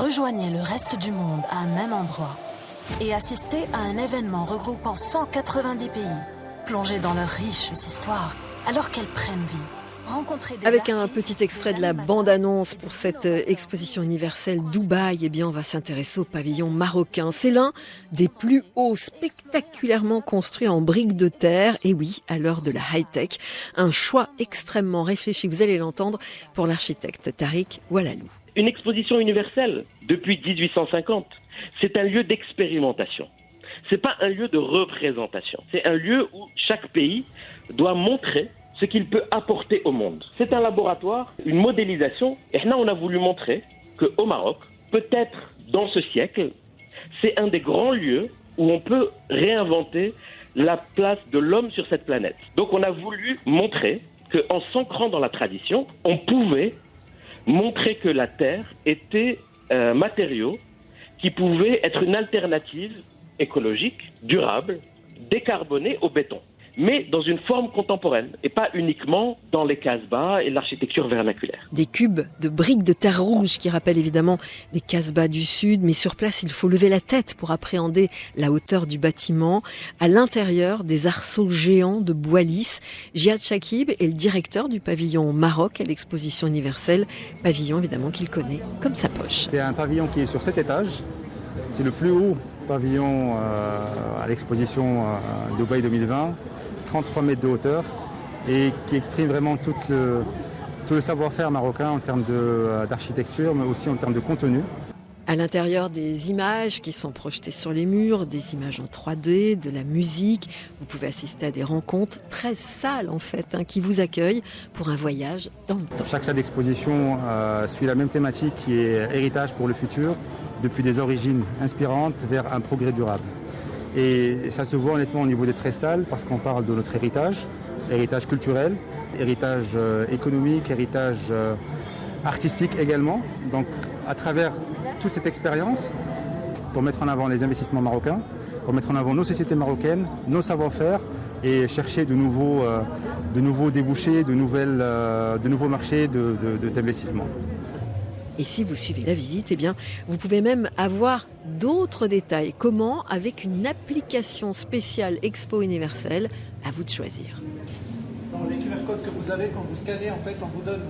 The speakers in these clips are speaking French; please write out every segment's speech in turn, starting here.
Rejoignez le reste du monde à un même endroit et assistez à un événement regroupant 190 pays. Plongez dans leur riche histoire alors qu'elles prennent vie. Avec un petit extrait de la bande-annonce pour cette exposition universelle Dubaï, eh bien, on va s'intéresser au pavillon marocain. C'est l'un des plus hauts, spectaculairement construits en briques de terre. Et oui, à l'heure de la high-tech, un choix extrêmement réfléchi, vous allez l'entendre, pour l'architecte Tariq Oualalou. Une exposition universelle, depuis 1850, c'est un lieu d'expérimentation. C'est pas un lieu de représentation. C'est un lieu où chaque pays doit montrer ce qu'il peut apporter au monde. C'est un laboratoire, une modélisation. Et là, on a voulu montrer qu'au Maroc, peut-être dans ce siècle, c'est un des grands lieux où on peut réinventer la place de l'homme sur cette planète. Donc on a voulu montrer qu'en s'ancrant dans la tradition, on pouvait montrer que la terre était un matériau qui pouvait être une alternative écologique, durable, décarbonée au béton, mais dans une forme contemporaine et pas uniquement dans les Casbahs et l'architecture vernaculaire. Des cubes de briques de terre rouge qui rappellent évidemment les Casbahs du Sud, mais sur place, il faut lever la tête pour appréhender la hauteur du bâtiment. À l'intérieur, des arceaux géants de bois lisse. Jihad Chakib est le directeur du pavillon Maroc à l'exposition universelle, pavillon évidemment qu'il connaît comme sa poche. C'est un pavillon qui est sur 7 étages. C'est le plus haut pavillon à l'exposition Dubaï 2020. 33 mètres de hauteur et qui exprime vraiment tout le savoir-faire marocain en termes d'architecture, mais aussi en termes de contenu. À l'intérieur, des images qui sont projetées sur les murs, des images en 3D, de la musique. Vous pouvez assister à des rencontres, 13 salles en fait, qui vous accueillent pour un voyage dans le temps. Chaque salle d'exposition suit la même thématique qui est héritage pour le futur, depuis des origines inspirantes vers un progrès durable. Et ça se voit honnêtement au niveau des 13 salles parce qu'on parle de notre héritage culturel, héritage économique, héritage artistique également. Donc à travers toute cette expérience, pour mettre en avant les investissements marocains, pour mettre en avant nos sociétés marocaines, nos savoir-faire et chercher de nouveaux débouchés, de nouveaux marchés d'investissement. Et si vous suivez la visite, eh bien, vous pouvez même avoir d'autres détails. Comment? Avec une application spéciale Expo Universelle, à vous de choisir. Dans les QR codes que vous avez, quand vous scannez, en fait, on vous donne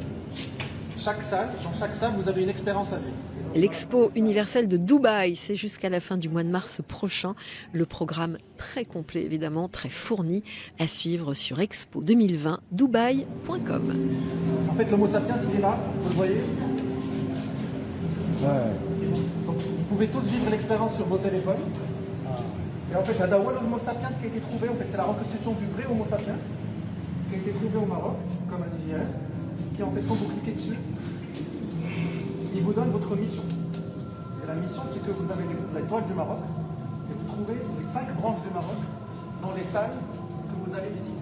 chaque salle. Dans chaque salle, vous avez une expérience à vivre. L'Expo Universelle de Dubaï, c'est jusqu'à la fin du mois de mars prochain. Le programme très complet, évidemment, très fourni, à suivre sur expo2020dubaï.com. En fait, l'Homo sapiens, il est là, vous le voyez. Ouais. Donc, vous pouvez tous vivre l'expérience sur vos téléphones. Et en fait, la Dawa, l'Homo sapiens qui a été trouvé, en fait, c'est la reconstitution du vrai Homo sapiens qui a été trouvé au Maroc, comme un IGR, qui en fait, quand vous cliquez dessus, il vous donne votre mission. Et la mission, c'est que vous avez l'étoile du Maroc et vous trouvez les 5 branches du Maroc dans les salles que vous allez visiter.